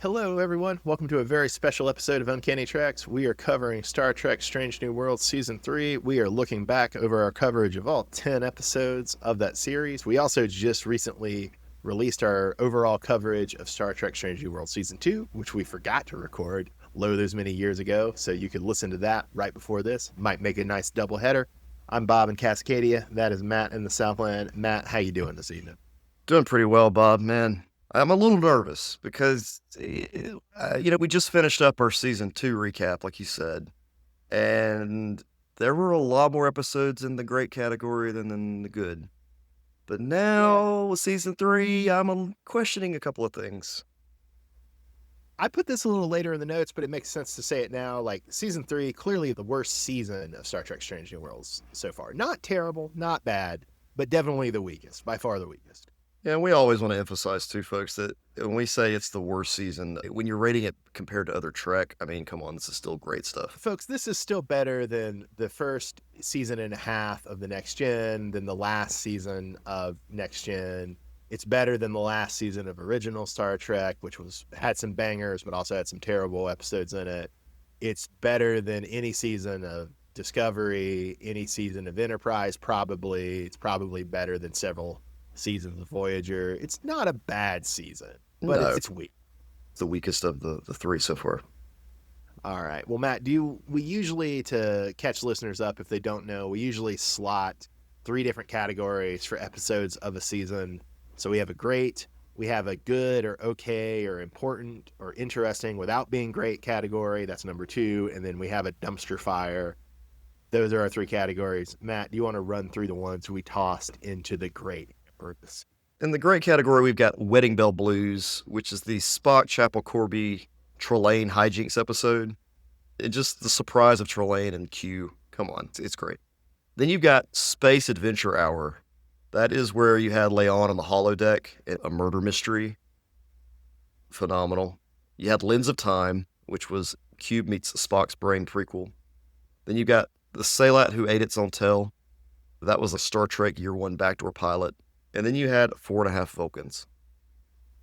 Hello, everyone. Welcome to a very special episode of Uncanny Tracks. We are covering Star Trek Strange New Worlds Season 3. We are looking back over our coverage of all 10 episodes of that series. We also just recently released our overall coverage of Star Trek Strange New Worlds Season 2, which we forgot to record those many years ago, so you could listen to that right before this. Might make a nice double header. I'm Bob in Cascadia. That is Matt in the Southland. Matt, how you doing this evening? Doing pretty well, Bob, man. I'm a little nervous because, we just finished up our season 2 recap, like you said, and there were a lot more episodes in the great category than in the good. But now, with season 3, I'm questioning a couple of things. I put this a little later in the notes, but it makes sense to say it now. Like, season 3, clearly the worst season of Star Trek Strange New Worlds so far. Not terrible, not bad, but definitely the weakest, by far the weakest. Yeah, and we always want to emphasize, too, folks, that when we say it's the worst season, when you're rating it compared to other Trek, I mean, come on, this is still great stuff. Folks, this is still better than the first season and a half of the Next Gen, than the last season of Next Gen. It's better than the last season of original Star Trek, which had some bangers, but also had some terrible episodes in it. It's better than any season of Discovery, any season of Enterprise, probably. It's probably better than several seasons of Voyager. It's not a bad season, but No, it's weak. it's the weakest of the three so far. All right. Well, Matt, we usually, to catch listeners up if they don't know, we usually slot 3 different categories for episodes of a season. So we have a great, we have a good or okay or important or interesting without being great category. That's number 2. And then we have a dumpster fire. Those are our 3 categories. Matt, do you want to run through the ones we tossed into the great purpose? In the great category, we've got Wedding Bell Blues, which is the Spock, Chapel, Corby, Trelane hijinks episode. And just the surprise of Trelane and Q. Come on, it's great. Then you've got Space Adventure Hour. That is where you had Leon on the holodeck, a murder mystery. Phenomenal. You had Lens of Time, which was Cube meets Spock's brain prequel. Then you got the Saylat Who Ate Its Own Tail. That was a Star Trek Year 1 backdoor pilot. And then you had 4.5 Vulcans.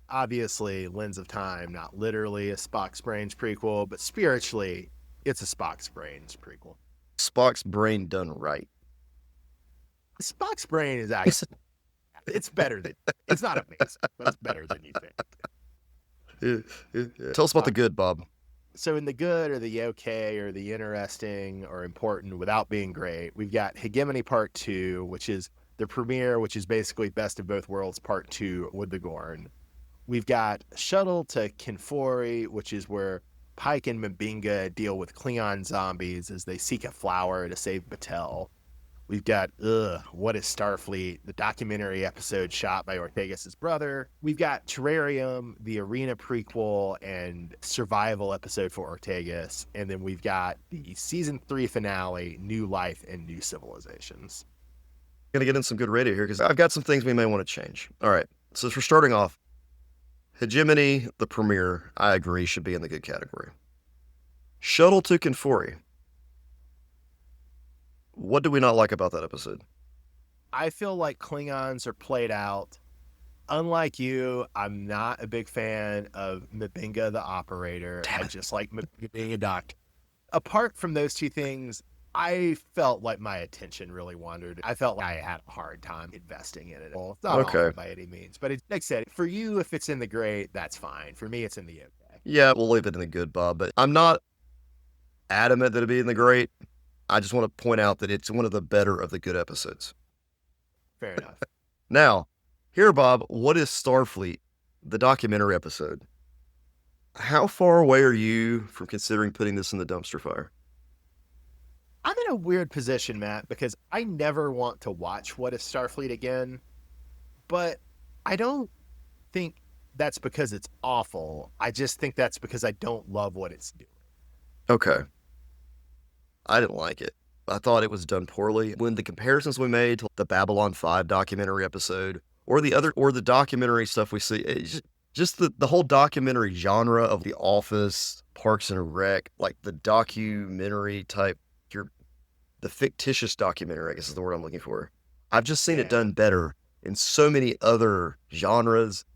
Obviously, Lens of Time, not literally a Spock's Brains prequel, but spiritually, it's a Spock's Brains prequel. Spock's brain done right. Spock's Brain is actually, it's better than, it's not amazing, but it's better than you think. Tell us about the good, Bob. So in the good or the okay or the interesting or important without being great, we've got Hegemony Part 2, which is the premiere, which is basically Best of Both Worlds Part 2 with the Gorn. We've got Shuttle to Kinfori, which is where Pike and Mbinga deal with Klingon zombies as they seek a flower to save Batel. We've got What is Starfleet, the documentary episode shot by Ortegas' brother. We've got Terrarium, the Arena prequel and survival episode for Ortegas. And then we've got the season 3 finale, New Life and New Civilizations. Going to get in some good radio here because I've got some things we may want to change. All right. So for starting off, Hegemony, the premiere, I agree, should be in the good category. Shuttle to Kinfori. What do we not like about that episode? I feel like Klingons are played out. Unlike you, I'm not a big fan of Mbinga the operator. I just like Mbinga Doc. Apart from those 2 things, I felt like my attention really wandered. I felt like I had a hard time investing in it. Well, it's not all by any means, but like I said, for you, if it's in the great, that's fine. For me, it's in the okay. Yeah, we'll leave it in the good, Bob, but I'm not adamant that it'd be in the great. I just want to point out that it's one of the better of the good episodes. Fair enough. Now, here, Bob, what is Starfleet, the documentary episode? How far away are you from considering putting this in the dumpster fire? I'm in a weird position, Matt, because I never want to watch What is Starfleet again, but I don't think that's because it's awful. I just think that's because I don't love what it's doing. Okay. I didn't like it. I thought it was done poorly. When the comparisons we made to the Babylon 5 documentary episode or the documentary stuff we see, just the whole documentary genre of The Office, Parks and Rec, like the documentary type, the fictitious documentary, I guess is the word I'm looking for. I've just seen it done better in so many other genres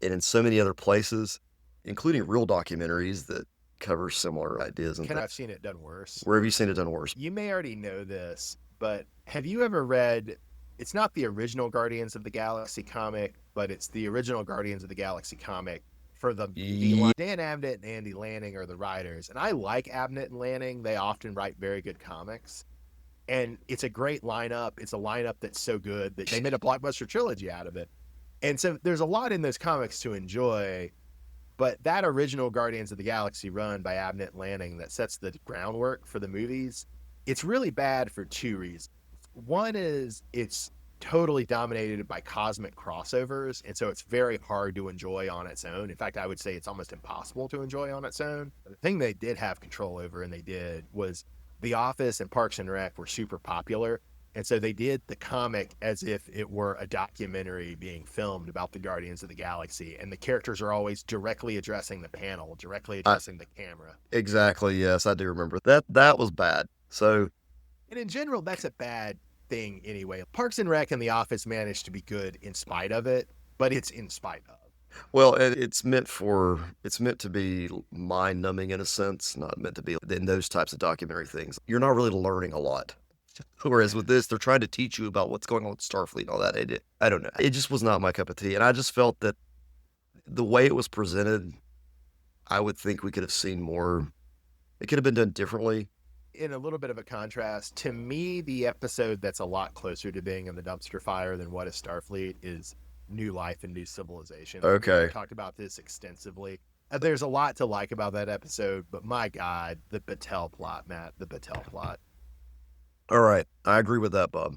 and in so many other places. including real documentaries that cover similar ideas and things. I've seen it done worse. Where have you seen it done worse? You may already know this, but have you ever read? It's not the original Guardians of the Galaxy comic, but it's the original Guardians of the Galaxy comic for the Ye- Dan Abnett and Andy Lanning are the writers, and I like Abnett and Lanning. They often write very good comics, and it's a great lineup. It's a lineup that's so good that they made a blockbuster trilogy out of it. And so there's a lot in those comics to enjoy, but that original Guardians of the Galaxy run by Abnett and Lanning that sets the groundwork for the movies, it's really bad for two reasons. One is it's totally dominated by cosmic crossovers, and so it's very hard to enjoy on its own. In fact, I would say it's almost impossible to enjoy on its own. The thing they did have control over, and they did, was The Office and Parks and Rec were super popular. And so they did the comic as if it were a documentary being filmed about the Guardians of the Galaxy. And the characters are always directly addressing the panel, directly addressing the camera. Exactly. Yes, I do remember that. That was bad. So, and in general, that's a bad thing anyway. Parks and Rec and The Office managed to be good in spite of it, but it's in spite of. well, it's meant to be mind numbing in a sense, not meant to be in those types of documentary things. You're not really learning a lot. Whereas with this, they're trying to teach you about what's going on with Starfleet and all that. I don't know. It just was not my cup of tea. And I just felt that the way it was presented, I would think we could have seen more. It could have been done differently. In a little bit of a contrast, to me, the episode that's a lot closer to being in the dumpster fire than What is Starfleet is New Life and New Civilization. Okay. We talked about this extensively. There's a lot to like about that episode, but my God, the Battelle plot, Matt, the Battelle plot. All right, I agree with that, Bob.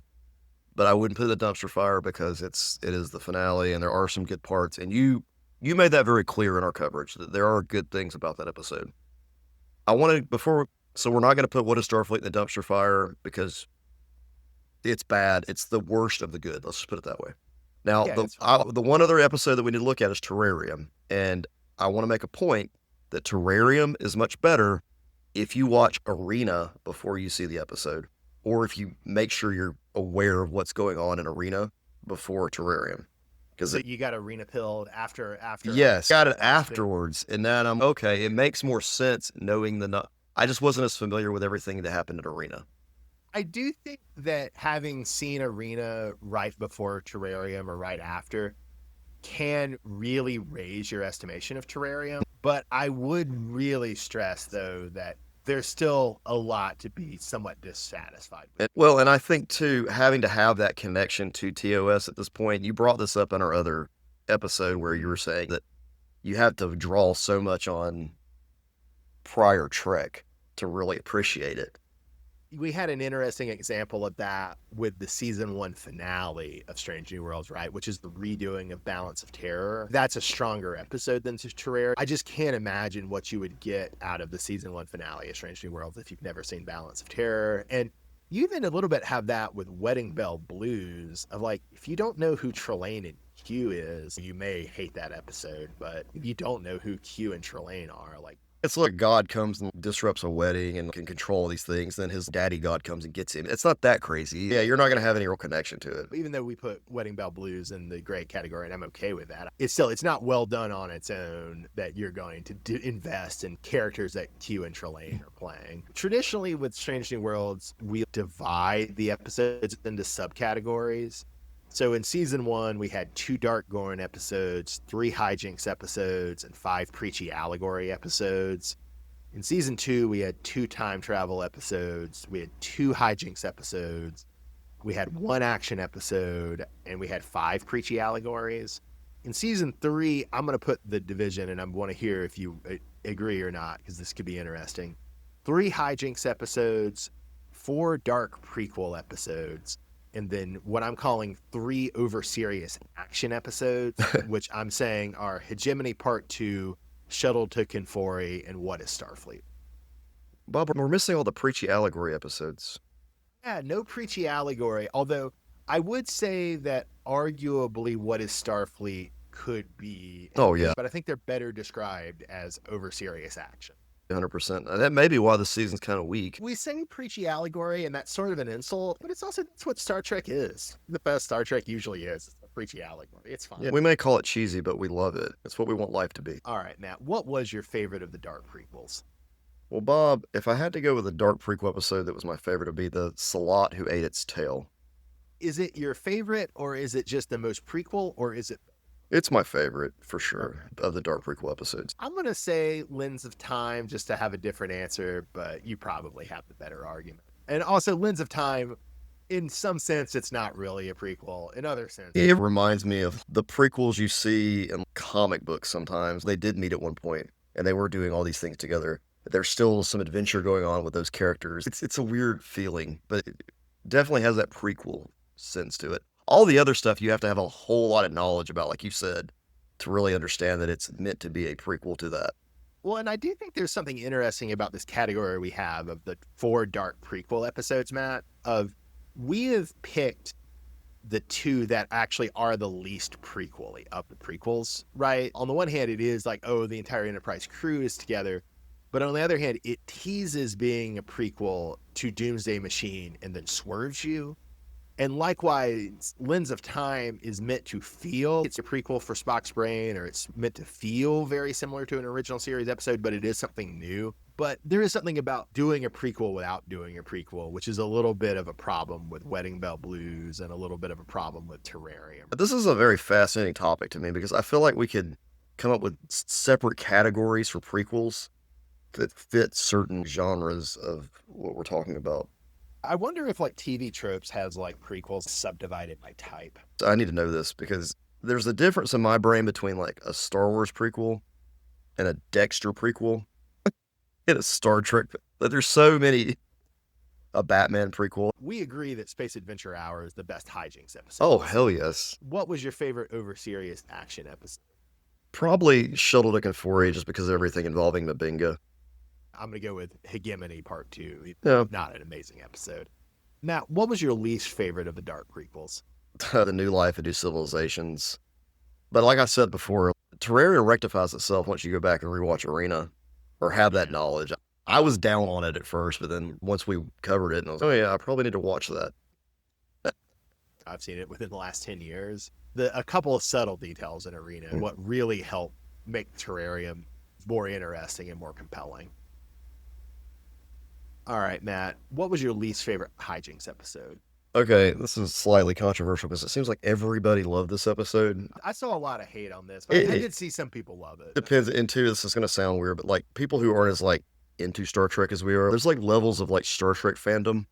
But I wouldn't put it in the dumpster fire because it is the finale, and there are some good parts. And you made that very clear in our coverage that there are good things about that episode. So we're not going to put What is Starfleet in the dumpster fire because it's bad. It's the worst of the good. Let's just put it that way. Now, the one other episode that we need to look at is Terrarium, and I want to make a point that Terrarium is much better if you watch Arena before you see the episode, or if you make sure you're aware of what's going on in Arena before Terrarium. Because you got Arena pilled after. Yes, got it afterwards, and then I'm okay. It makes more sense knowing I just wasn't as familiar with everything that happened at Arena. I do think that having seen Arena right before Terrarium or right after can really raise your estimation of Terrarium. But I would really stress, though, that there's still a lot to be somewhat dissatisfied with. Well, and I think, too, having to have that connection to TOS at this point, you brought this up in our other episode where you were saying that you have to draw so much on prior Trek to really appreciate it. We had an interesting example of that with the season 1 finale of Strange New Worlds, right? Which is the redoing of Balance of Terror. That's a stronger episode than Terrarium. I just can't imagine what you would get out of the season 1 finale of Strange New Worlds if you've never seen Balance of Terror. And you even a little bit have that with Wedding Bell Blues of like, if you don't know who Trelane and Q is, you may hate that episode. But if you don't know who Q and Trelane are, like, it's like God comes and disrupts a wedding and can control these things. Then his daddy God comes and gets him. It's not that crazy. Yeah, you're not going to have any real connection to it. Even though we put Wedding Bell Blues in the great category, and I'm okay with that, it's not well done on its own that you're going to invest in characters that Q and Trelane are playing. Traditionally, with Strange New Worlds, we divide the episodes into subcategories. So in season 1, we had 2 Dark Gorn episodes, 3 Hijinks episodes, and 5 Preachy Allegory episodes. In season 2, we had 2 Time Travel episodes, we had 2 Hijinks episodes, we had 1 Action episode, and we had 5 Preachy Allegories. In season 3, I'm going to put the division, and I want to hear if you agree or not, because this could be interesting. 3 Hijinks episodes, 4 Dark Prequel episodes, and then what I'm calling 3 over serious action episodes, which I'm saying are Hegemony Part 2, Shuttle to Kinfori, and What is Starfleet. Bob, we're missing all the Preachy Allegory episodes. Yeah, no Preachy Allegory, although I would say that arguably What is Starfleet could be. Oh, yeah. But I think they're better described as over serious action. 100%. That may be why the season's kind of weak. We say Preachy Allegory, and that's sort of an insult, but it's also that's what Star Trek is. The best Star Trek usually is. preachy allegory. It's fine. Yeah, we may call it cheesy, but we love it. It's what we want life to be. All right, Matt. What was your favorite of the Dark prequels? Well, Bob, if I had to go with a dark prequel episode that was my favorite, it'd be the Salat Who Ate Its Tail. Is it your favorite, or is it just the most prequel, or is it? It's my favorite, for sure, of the dark prequel episodes. I'm going to say Lens of Time just to have a different answer, but you probably have the better argument. And also, Lens of Time, in some sense, it's not really a prequel. In other sense, It reminds me of the prequels you see in comic books sometimes. They did meet at one point, and they were doing all these things together. There's still some adventure going on with those characters. It's a weird feeling, but it definitely has that prequel sense to it. All the other stuff you have to have a whole lot of knowledge about, like you said, to really understand that it's meant to be a prequel to that. well, and I do think there's something interesting about this category we have of the 4 dark prequel episodes, Matt, of we have picked the 2 that actually are the least prequel-y of the prequels, right? On the one hand, it is like, oh, the entire Enterprise crew is together. But on the other hand, it teases being a prequel to Doomsday Machine and then swerves you. And likewise, Lens of Time is meant to feel it's a prequel for Spock's brain, or it's meant to feel very similar to an original series episode, but it is something new. But there is something about doing a prequel without doing a prequel, which is a little bit of a problem with Wedding Bell Blues and a little bit of a problem with Terrarium. But this is a very fascinating topic to me because I feel like we could come up with separate categories for prequels that fit certain genres of what we're talking about. I wonder if like TV tropes has like prequels subdivided by type. So I need to know this because there's a difference in my brain between like a Star Wars prequel and a Dexter prequel and a Star Trek. But there's so many. A Batman prequel. We agree that Space Adventure Hour is the best hijinks episode. Oh, hell yes. What was your favorite over serious action episode? Probably Shuttle to Confority just because of everything involving Mabinga. I'm going to go with Hegemony Part 2. Yeah. Not an amazing episode. Matt, what was your least favorite of the Dark prequels? The New Life and New Civilizations. But like I said before, Terrarium rectifies itself once you go back and rewatch Arena or have that knowledge. I was down on it at first, but then once we covered it, and I was like, oh yeah, I probably need to watch that. I've seen it within the last 10 years. A couple of subtle details in Arena, what really helped make Terrarium more interesting and more compelling. All right, Matt, what was your least favorite hijinks episode? Okay, this is slightly controversial because it seems like everybody loved this episode. I saw a lot of hate on this, but I did see some people love it. Depends. And two, this is going to sound weird, but like people who aren't as like into Star Trek as we are, there's like levels of like Star Trek fandom.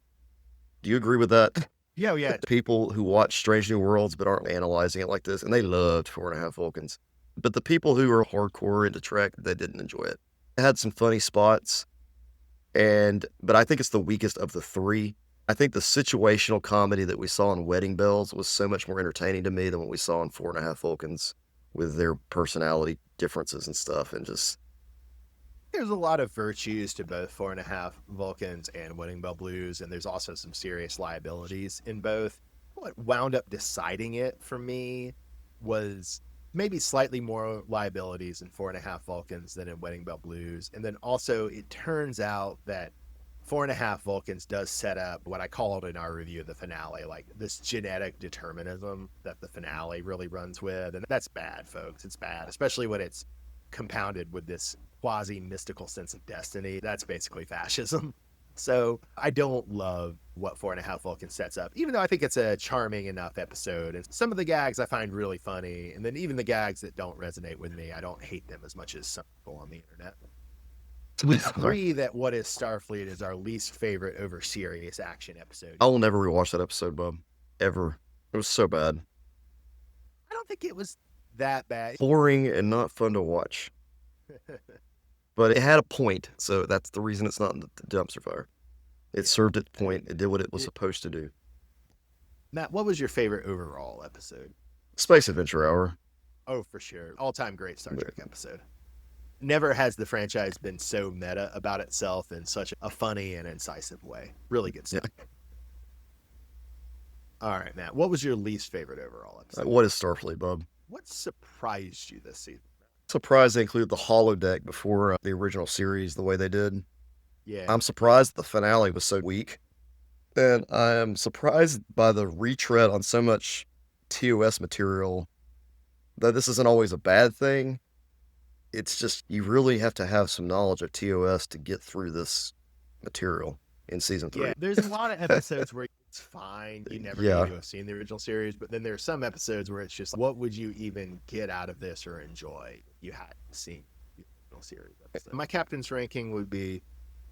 Do you agree with that? Yeah. People who watch Strange New Worlds but aren't analyzing it like this, and they loved 4.5 Vulcans. But the people who are hardcore into Trek, they didn't enjoy it. It had some funny spots, but I think it's the weakest of the 3. I think the situational comedy that we saw in Wedding Bells was so much more entertaining to me than what we saw in 4.5 Vulcans with their personality differences and stuff, and just there's a lot of virtues to both 4.5 Vulcans and Wedding Bell Blues, and there's also some serious liabilities in both. What wound up deciding it for me was maybe slightly more liabilities in 4.5 Vulcans than in Wedding Bell Blues. And then also it turns out that 4.5 Vulcans does set up what I called in our review of the finale, like this genetic determinism that the finale really runs with. And that's bad, folks. It's bad, especially when it's compounded with this quasi-mystical sense of destiny. That's basically fascism. So I don't love what 4.5 Vulcans sets up, even though I think it's a charming enough episode. And some of the gags I find really funny. And then even the gags that don't resonate with me, I don't hate them as much as some people on the internet. We agree that What is Starfleet is our least favorite over serious action episode. I will never rewatch that episode, Bob. Ever. It was so bad. I don't think it was that bad. Boring and not fun to watch. But it had a point, so that's the reason it's not in the dumpster fire. It served its point. It did what it was supposed to do. Matt, what was your favorite overall episode? Space Adventure Hour. Oh, for sure. All-time great Star Trek episode. Never has the franchise been so meta about itself in such a funny and incisive way. Really good stuff. Yeah. All right, Matt, what was your least favorite overall episode? What is Starfleet, Bob? What surprised you this season? Surprised they included the holodeck before the original series the way they did. Yeah. I'm surprised the finale was so weak. And I am surprised by the retread on so much TOS material, though this isn't always a bad thing, it's just you really have to have some knowledge of TOS to get through this material in season 3. Yeah, there's a lot of episodes where it's fine. You never Yeah. need to have seen the original series, but then there are some episodes where it's just, what would you even get out of this or enjoy if you hadn't seen the original series episode? My captain's ranking would be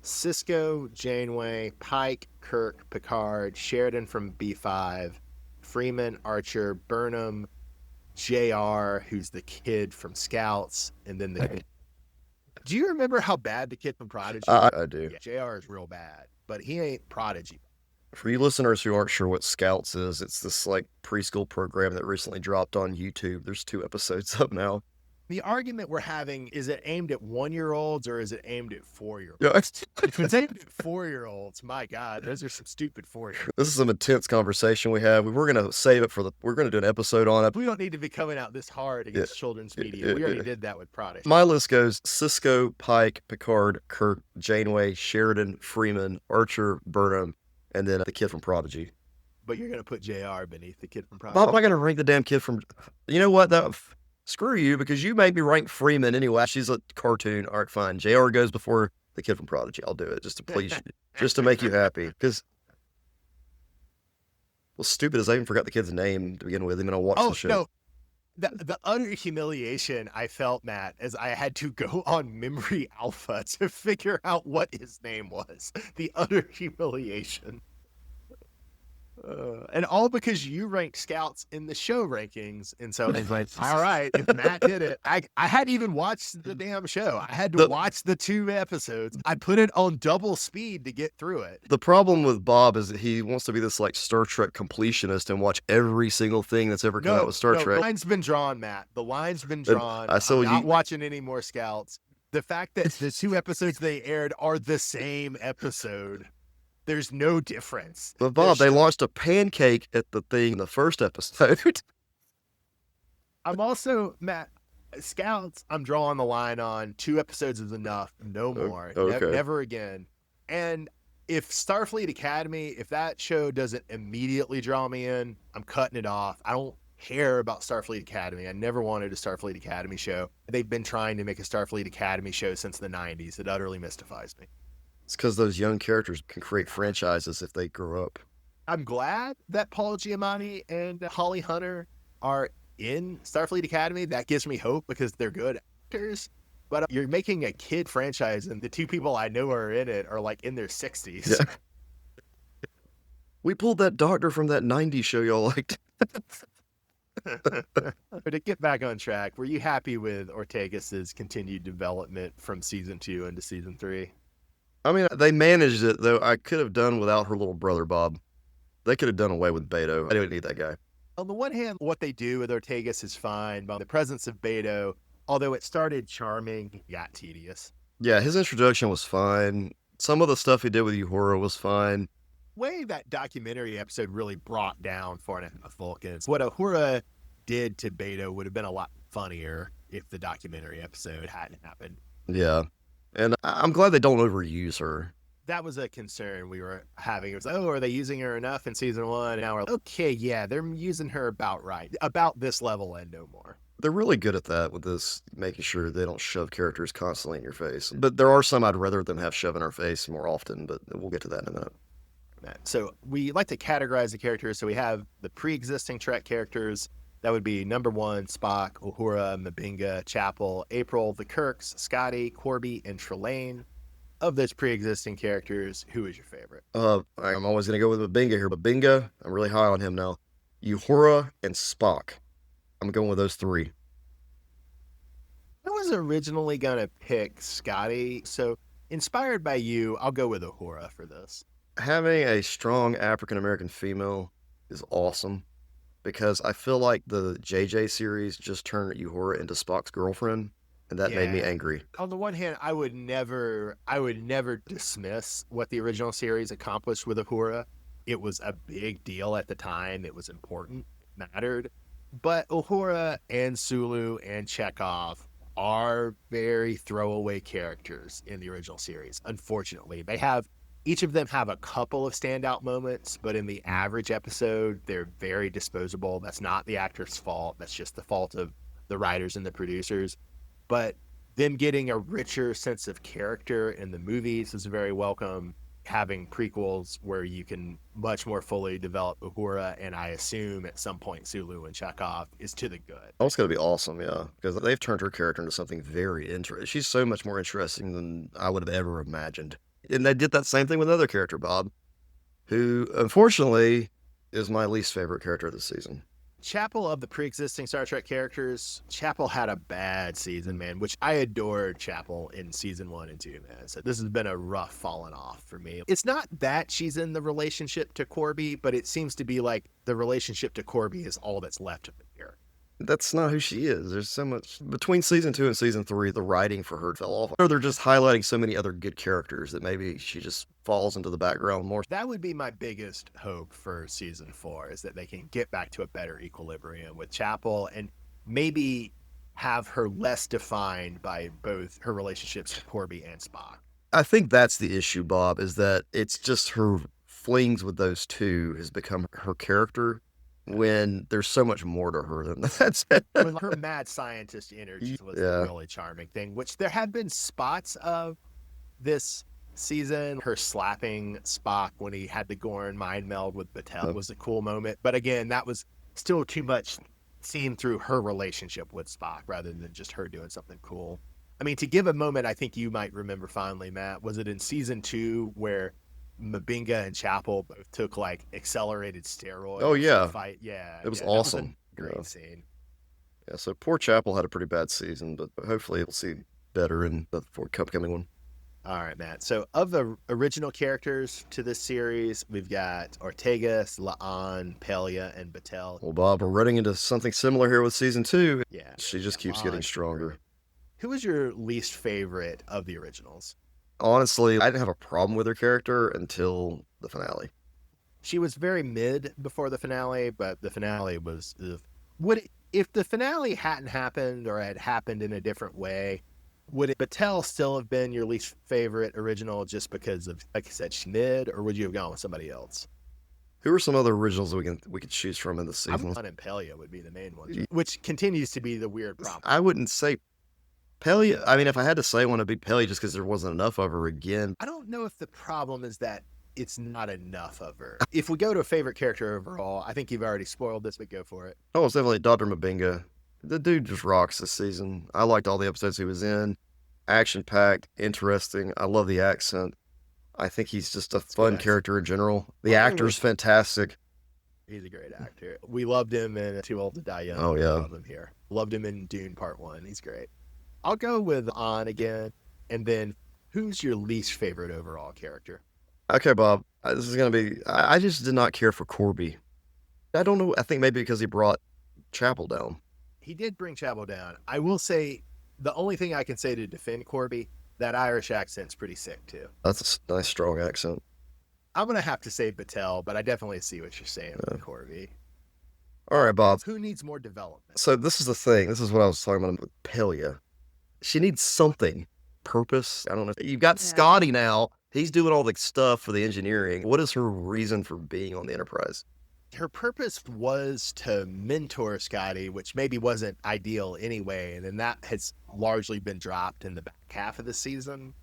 Cisco, Janeway, Pike, Kirk, Picard, Sheridan from B5, Freeman, Archer, Burnham, JR, who's the kid from Scouts, and then the. Do you remember how bad the kid from Prodigy was? I do. Yeah, JR is real bad, but he ain't Prodigy. For you listeners who aren't sure what Scouts is, it's this like preschool program that recently dropped on YouTube. There's 2 episodes up now. The argument we're having, is it aimed at 1-year-olds or is it aimed at 4-year-olds? Yeah, If it's aimed at 4-year-olds, my God, those are some stupid 4-year-olds. this is some intense conversation we have. We're gonna save it we're gonna do an episode on it. We don't need to be coming out this hard against children's media. We already did that with Prodigy. My list goes Cisco, Pike, Picard, Kirk, Janeway, Sheridan, Freeman, Archer, Burnham, and then the kid from Prodigy. But you're gonna put JR beneath the kid from Prodigy. Bob, am I gonna rank the damn kid from? You know what? Screw you, because you made me rank Freeman anyway. She's a cartoon. All right, fine. JR goes before the kid from Prodigy. I'll do it just to please you, just to make you happy. Because, well, stupid as I even forgot the kid's name to begin with. Even I watched the show. No. The utter humiliation I felt, Matt, as I had to go on Memory Alpha to figure out what his name was. The utter humiliation. And all because you ranked Scouts in the show rankings. And so it's like, all right, if Matt did it, I hadn't even watched the damn show. I had to watch the 2 episodes. I put it on double speed to get through it. The problem with Bob is that he wants to be this like Star Trek completionist and watch every single thing that's ever come out with Star Trek. The line's been drawn, Matt. The line's been drawn. I'm not watching any more Scouts. The fact that the 2 episodes they aired are the same episode. There's no difference. But Bob, they launched a pancake at the thing in the first episode. I'm also, Matt, Scouts, I'm drawing the line on 2 episodes is enough. No more. Okay. Never again. And if Starfleet Academy, if that show doesn't immediately draw me in, I'm cutting it off. I don't care about Starfleet Academy. I never wanted a Starfleet Academy show. They've been trying to make a Starfleet Academy show since the 90s. It utterly mystifies me. It's because those young characters can create franchises if they grow up. I'm glad that Paul Giamatti and Holly Hunter are in Starfleet Academy. That gives me hope because they're good actors. But you're making a kid franchise, and the 2 people I know are in it are like in their 60s. Yeah. We pulled that doctor from that 90s show y'all liked. But to get back on track, were you happy with Ortegas's continued development from season 2 into season 3? I mean, they managed it, though. I could have done without her little brother, Bob. They could have done away with Beto. I didn't need that guy. On the one hand, what they do with Ortegas is fine, but the presence of Beto, although it started charming, got tedious. Yeah, his introduction was fine. Some of the stuff he did with Uhura was fine. Way that documentary episode really brought down 4.5 Vulcans. What Uhura did to Beto would have been a lot funnier if the documentary episode hadn't happened. Yeah. And I'm glad they don't overuse her. That was a concern we were having. It was, are they using her enough in season 1? And now we're like, okay, yeah, they're using her about right. About this level and no more. They're really good at that with this, making sure they don't shove characters constantly in your face. But there are some I'd rather them have shove in our face more often, but we'll get to that in a minute. So we like to categorize the characters. So we have the pre-existing Trek characters. That would be number 1, Spock, Uhura, Mbinga, Chapel, April, the Kirks, Scotty, Corby, and Trelane. Of those pre-existing characters, who is your favorite? I'm always going to go with Mbinga here. Mbinga, I'm really high on him now. Uhura and Spock. I'm going with those 3. I was originally going to pick Scotty. So inspired by you, I'll go with Uhura for this. Having a strong African-American female is awesome. Because I feel like the JJ series just turned Uhura into Spock's girlfriend, and that made me angry. On the one hand, I would never dismiss what the original series accomplished with Uhura. It was a big deal at the time. It was important. It mattered. But Uhura and Sulu and Chekhov are very throwaway characters in the original series. Unfortunately, they have Each of them have a couple of standout moments, but in the average episode, they're very disposable. That's not the actor's fault. That's just the fault of the writers and the producers. But them getting a richer sense of character in the movies is very welcome. Having prequels where you can much more fully develop Uhura, and I assume at some point Sulu and Chekhov, is to the good. Oh, it's going to be awesome, yeah, because they've turned her character into something very interesting. She's so much more interesting than I would have ever imagined. And they did that same thing with another character, Bob, who unfortunately is my least favorite character of the season. Chapel, of the pre-existing Star Trek characters, Chapel had a bad season, man, which I adored Chapel in season 1 and 2, man. So this has been a rough falling off for me. It's not that she's in the relationship to Corby, but it seems to be like the relationship to Corby is all that's left of the character. That's not who she is. There's so much between season 2 and season 3, the writing for her fell off. Or they're just highlighting so many other good characters that maybe she just falls into the background more. That would be my biggest hope for season 4, is that they can get back to a better equilibrium with Chapel and maybe have her less defined by both her relationships to Corby and Spock. I think that's the issue, Bob, is that it's just her flings with those two has become her character when there's so much more to her than that. When her mad scientist energy was a really charming thing, which there have been spots of this season. Her slapping Spock when he had the Gorn mind meld with Batel was a cool moment. But again, that was still too much seen through her relationship with Spock rather than just her doing something cool. I mean, to give a moment I think you might remember fondly, Matt, was it in season 2 where Mbinga and Chapel both took like accelerated steroids? Oh yeah, fight. Yeah, it was awesome. That was a great scene. Yeah, so poor Chapel had a pretty bad season, but hopefully we'll see better in the upcoming one. All right, Matt. So of the original characters to this series, we've got Ortegas, La'an, Pelia, and Batel. Well, Bob, we're running into something similar here with season 2. Yeah, she just keeps getting stronger. Who was your least favorite of the originals? Honestly, I didn't have a problem with her character until the finale. She was very mid before the finale, but the finale was... if the finale hadn't happened or had happened in a different way, would Batel still have been your least favorite original just because of, like I said, she's mid, or would you have gone with somebody else? Who are some other originals that we could choose from in the season? I'm Pelia would be the main one, which continues to be the weird problem. I wouldn't say Pelia. I mean, if I had to say one, it'd be Pelia just because there wasn't enough of her again. I don't know if the problem is that it's not enough of her. If we go to a favorite character overall, I think you've already spoiled this, but go for it. Oh, it's definitely Dr. Mbinga. The dude just rocks this season. I liked all the episodes he was in. Action-packed, interesting. I love the accent. I think he's just a fun character in general. The actor's fantastic. He's a great actor. We loved him in Too Old to Die Young. Oh, yeah. Love him here. Loved him in Dune Part 1. He's great. I'll go with On again. And then, who's your least favorite overall character? Okay, Bob. This is going to be... I just did not care for Corby. I don't know. I think maybe because he brought Chapel down. He did bring Chapel down. I will say, the only thing I can say to defend Corby, that Irish accent's pretty sick, too. That's a nice, strong accent. I'm going to have to say Batel, but I definitely see what you're saying with Corby. All right, Bob. Who needs more development? So this is the thing. This is what I was talking about with Pelia. She needs something. Purpose. I don't know. You've got Scotty now. He's doing all the stuff for the engineering. What is her reason for being on the Enterprise? Her purpose was to mentor Scotty, which maybe wasn't ideal anyway. And then that has largely been dropped in the back half of the season.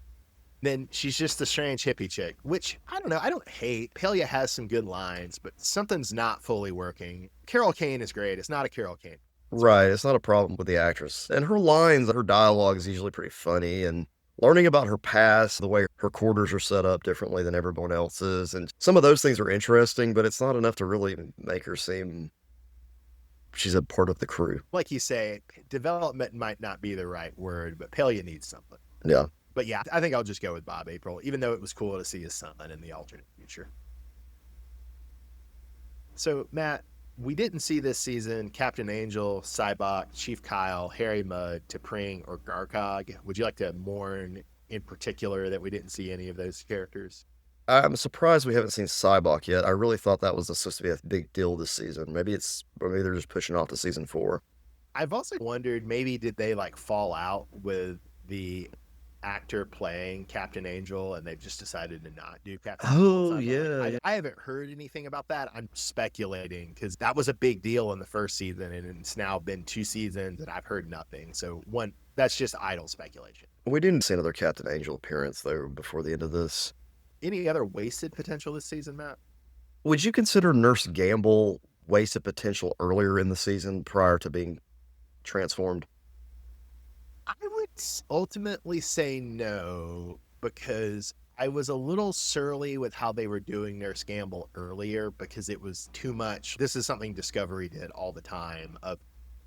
Then she's just a strange hippie chick, which I don't know. I don't hate. Pelia has some good lines, but something's not fully working. Carol Kane is great. It's not a Carol Kane. Right. It's not a problem with the actress. And her lines, her dialogue is usually pretty funny. And learning about her past, the way her quarters are set up differently than everyone else's. And some of those things are interesting, but it's not enough to really make her seem she's a part of the crew. Like you say, development might not be the right word, but Pelia needs something. Yeah. But yeah, I think I'll just go with Bob April, even though it was cool to see his son in the alternate future. So, Matt, we didn't see this season Captain Angel, Cybok, Chief Kyle, Harry Mudd, T'Pring, or Garkog. Would you like to mourn in particular that we didn't see any of those characters? I'm surprised we haven't seen Cybok yet. I really thought that was supposed to be a big deal this season. Maybe they're just pushing off to season 4. I've also wondered, maybe did they like fall out with the actor playing Captain Angel, and they've just decided to not do Captain Angel Oh, inside the ring. yeah. I haven't heard anything about that. I'm speculating because that was a big deal in the first season, and it's now been 2 seasons, and I've heard nothing. So that's just idle speculation. We didn't see another Captain Angel appearance, though, before the end of this. Any other wasted potential this season, Matt? Would you consider Nurse Gamble wasted potential earlier in the season prior to being transformed? I would ultimately say no because I was a little surly with how they were doing Nurse Gamble earlier because it was too much. This is something Discovery did all the time of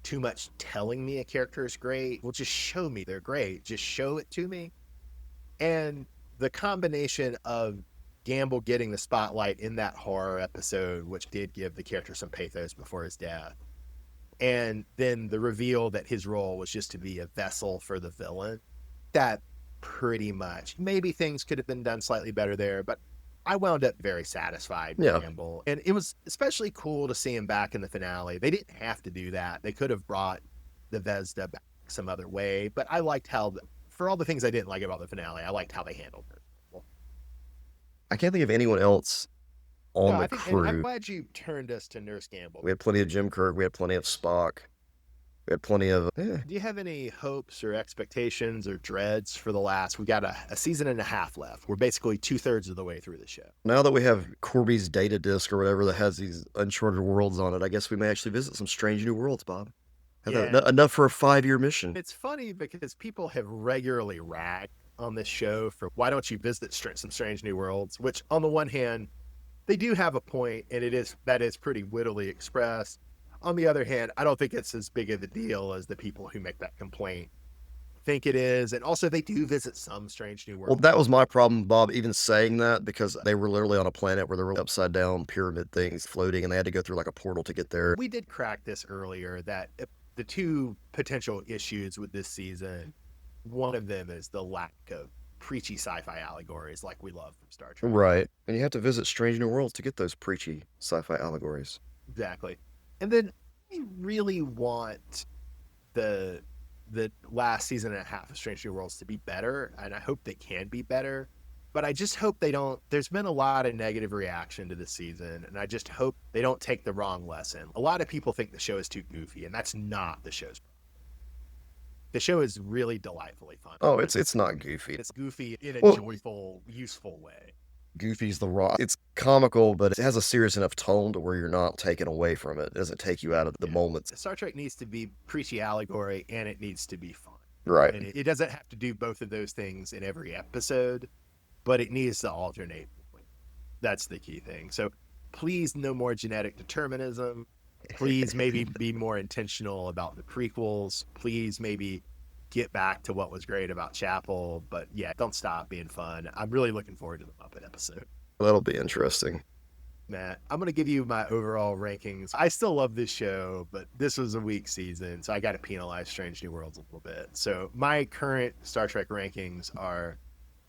too much telling me a character is great. Well, just show me they're great. Just show it to me. And the combination of Gamble getting the spotlight in that horror episode, which did give the character some pathos before his death, and then the reveal that his role was just to be a vessel for the villain, that pretty much, maybe things could have been done slightly better there, but I wound up very satisfied with Yeah. Gamble. And it was especially cool to see him back in the finale. They didn't have to do that. They could have brought the Vesda back some other way, but I liked how, for all the things I didn't like about the finale, I liked how they handled it. I can't think of anyone else on the And I'm crew. glad you turned us to Nurse Gamble. We had plenty of Jim Kirk. We had plenty of Spock. We had plenty of. Do you have any hopes or expectations or dreads for the last? We got a season and a half left. We're basically 2/3 of the way through the show. Now that we have Corby's data disk or whatever that has these uncharted worlds on it, I guess we may actually visit some strange new worlds, Bob. Enough for a 5-year mission. It's funny because people have regularly ragged on this show for why don't you visit some strange new worlds, which on the one hand, they do have a point, and that is pretty wittily expressed. On the other hand, I don't think it's as big of a deal as the people who make that complaint think it is. And also, they do visit some strange new worlds. Well, that was my problem, Bob, even saying that, because they were literally on a planet where there were upside down pyramid things floating, and they had to go through like a portal to get there. We did crack this earlier that the two potential issues with this season, one of them is the lack of preachy sci-fi allegories like we love from Star Trek. Right. And you have to visit strange new worlds to get those preachy sci-fi allegories. Exactly. And then I really want the last season and a half of Strange New Worlds to be better, and I hope they can be better. But I just hope they don't. There's been a lot of negative reaction to this season, and I just hope they don't take the wrong lesson. A lot of people think the show is too goofy, and that's not the show's problem. The show is really delightfully fun. Oh, it's not goofy. It's goofy in a joyful, useful way. Goofy's the rock. It's comical, but it has a serious enough tone to where you're not taken away from it. It doesn't take you out of the moments. Star Trek needs to be preachy allegory, and it needs to be fun. Right. And it doesn't have to do both of those things in every episode, but it needs to alternate. That's the key thing. So please, no more genetic determinism. Please maybe be more intentional about the prequels. Please maybe get back to what was great about Chapel. But yeah, don't stop being fun. I'm really looking forward to the Muppet episode. That'll be interesting. Matt, I'm going to give you my overall rankings. I still love this show, but this was a weak season, so I got to penalize Strange New Worlds a little bit. So my current Star Trek rankings are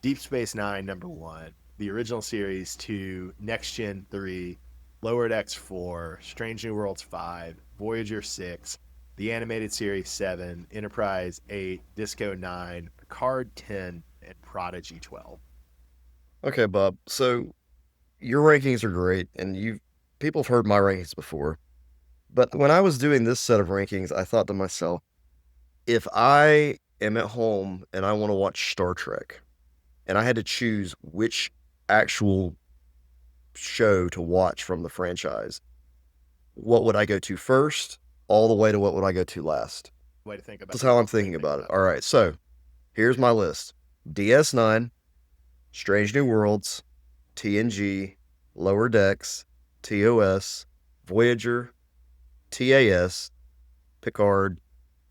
Deep Space Nine, number 1, the original series 2, Next Gen 3, Lower Decks 4, Strange New Worlds 5, Voyager 6, the animated series 7, Enterprise 8, Disco 9, Picard 10, and Prodigy 12. Okay, Bob. So your rankings are great, and people have heard my rankings before. But when I was doing this set of rankings, I thought to myself, if I am at home and I want to watch Star Trek, and I had to choose which actual show to watch from the franchise, what would I go to first, all the way to what would I go to last? Way to think about That's how I'm thinking about it. All right, so here's my list. DS9, Strange New Worlds, TNG, Lower Decks, TOS, Voyager, TAS, Picard,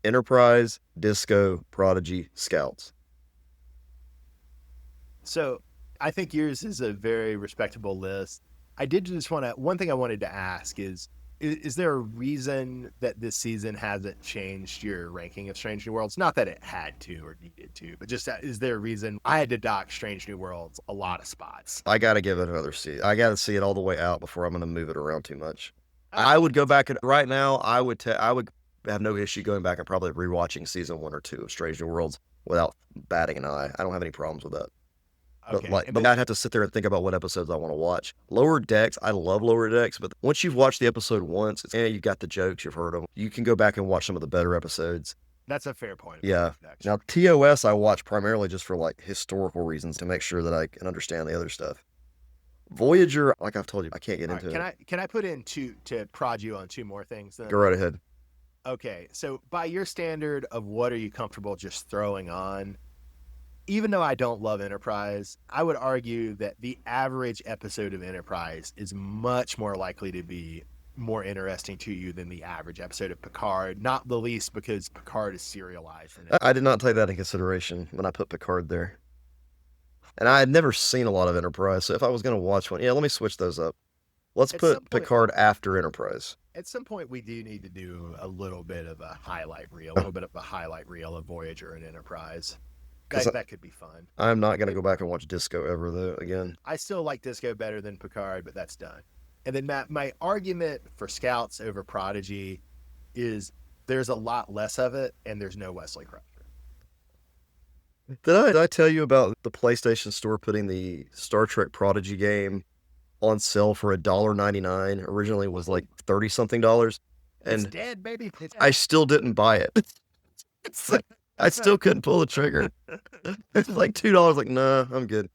Enterprise, Disco, Prodigy, Scouts. So I think yours is a very respectable list. I did just want to, one thing I wanted to ask is there a reason that this season hasn't changed your ranking of Strange New Worlds? Not that it had to or needed to, but just is there a reason? I had to dock Strange New Worlds a lot of spots. I got to give it another see. I got to see it all the way out before I'm going to move it around too much. I would go back and right now I would have no issue going back and probably rewatching season 1 or 2 of Strange New Worlds without batting an eye. I don't have any problems with that. But Okay. but I'd have to sit there and think about what episodes I want to watch. Lower Decks, I love Lower Decks, but once you've watched the episode once, you've got the jokes, you've heard them. You can go back and watch some of the better episodes. That's a fair point. Yeah. Now TOS I watch primarily just for like historical reasons to make sure that I can understand the other stuff. Voyager, like I've told you, I can't get into it. Can I put in to prod you on two more things then? Go right ahead. Okay, so by your standard of what are you comfortable just throwing on, even though I don't love Enterprise, I would argue that the average episode of Enterprise is much more likely to be more interesting to you than the average episode of Picard, not the least because Picard is serialized. I did not take that in consideration when I put Picard there. And I had never seen a lot of Enterprise, so if I was going to watch one, let me switch those up. Let's put Picard after Enterprise. At some point, we do need to do a little bit of a highlight reel, of Voyager and Enterprise. That could be fun. I'm not going to go back and watch Disco ever, though, again. I still like Disco better than Picard, but that's done. And then, Matt, my argument for Scouts over Prodigy is there's a lot less of it, and there's no Wesley Crusher. Did I tell you about the PlayStation Store putting the Star Trek Prodigy game on sale for $1.99? Originally it was like $30-something. And it's dead, baby. It's dead. I still didn't buy it. It's like, I still couldn't pull the trigger. It's like $2. Like, nah, I'm good.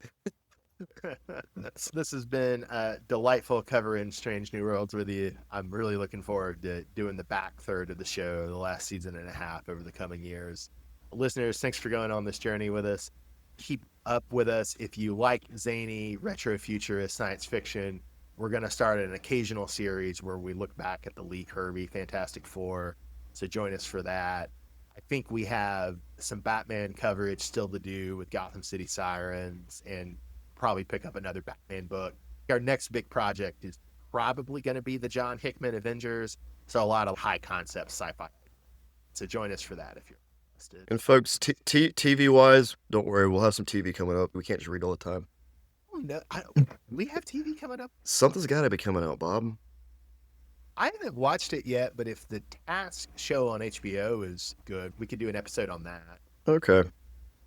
This has been a delightful covering Strange New Worlds with you. I'm really looking forward to doing the back third of the show, the last season and a half over the coming years. Listeners, thanks for going on this journey with us. Keep up with us. If you like zany, retro-futurist science fiction, we're going to start an occasional series where we look back at the Lee Kirby Fantastic Four. So join us for that. I think we have some Batman coverage still to do with Gotham City Sirens and probably pick up another Batman book. Our next big project is probably going to be the John Hickman Avengers. So a lot of high concept sci-fi. So join us for that if you're interested. And folks, TV wise, don't worry, we'll have some TV coming up. We can't just read all the time. Oh, no, we have TV coming up. Something's got to be coming out, Bob. I haven't watched it yet, but if the Task show on HBO is good, we could do an episode on that. Okay.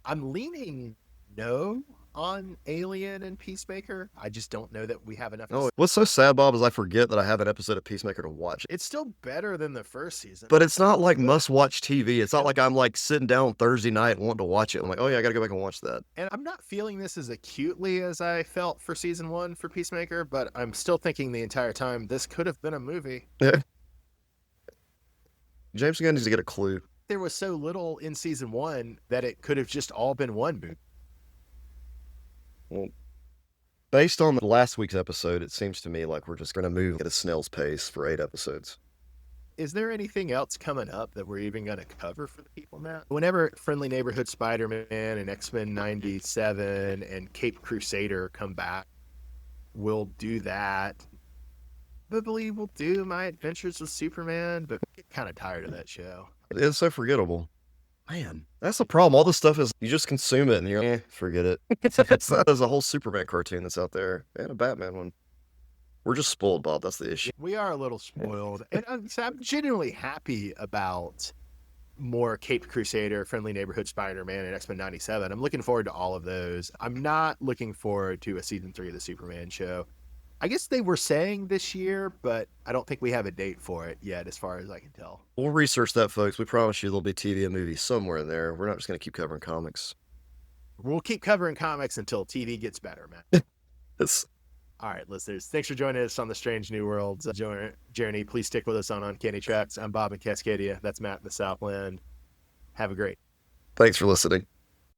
I'm leaning no on Alien and Peacemaker. I just don't know that we have enough. Oh, what's so sad, Bob, is I forget that I have an episode of Peacemaker to watch. It's still better than the first season. But it's not like must-watch TV. It's not like I'm like sitting down Thursday night and wanting to watch it. I'm like, oh yeah, I got to go back and watch that. And I'm not feeling this as acutely as I felt for season 1 for Peacemaker, but I'm still thinking the entire time this could have been a movie. Yeah. James Gunn needs to get a clue. There was so little in season 1 that it could have just all been one movie. Well, based on last week's episode, it seems to me like we're just going to move at a snail's pace for 8 episodes. Is there anything else coming up that we're even going to cover for the people now? Whenever Friendly Neighborhood Spider-Man and X-Men 97 and Cape Crusader come back, we'll do that. Probably we'll do My Adventures with Superman, but I get kind of tired of that show. It's so forgettable. Man, that's the problem. All this stuff is you just consume it and you're forget it. There's a whole Superman cartoon that's out there and a Batman one. We're just spoiled, Bob. That's the issue. We are a little spoiled. And I'm genuinely happy about more Cape Crusader, Friendly Neighborhood Spider-Man, and X-Men 97. I'm looking forward to all of those. I'm not looking forward to a season 3 of the Superman show. I guess they were saying this year, but I don't think we have a date for it yet, as far as I can tell. We'll research that, folks. We promise you there'll be TV and movies somewhere in there. We're not just going to keep covering comics. We'll keep covering comics until TV gets better, Matt. It's... All right, listeners. Thanks for joining us on the Strange New Worlds journey. Please stick with us on Uncanny Tracks. I'm Bob in Cascadia. That's Matt in the Southland. Have a great. Thanks for listening.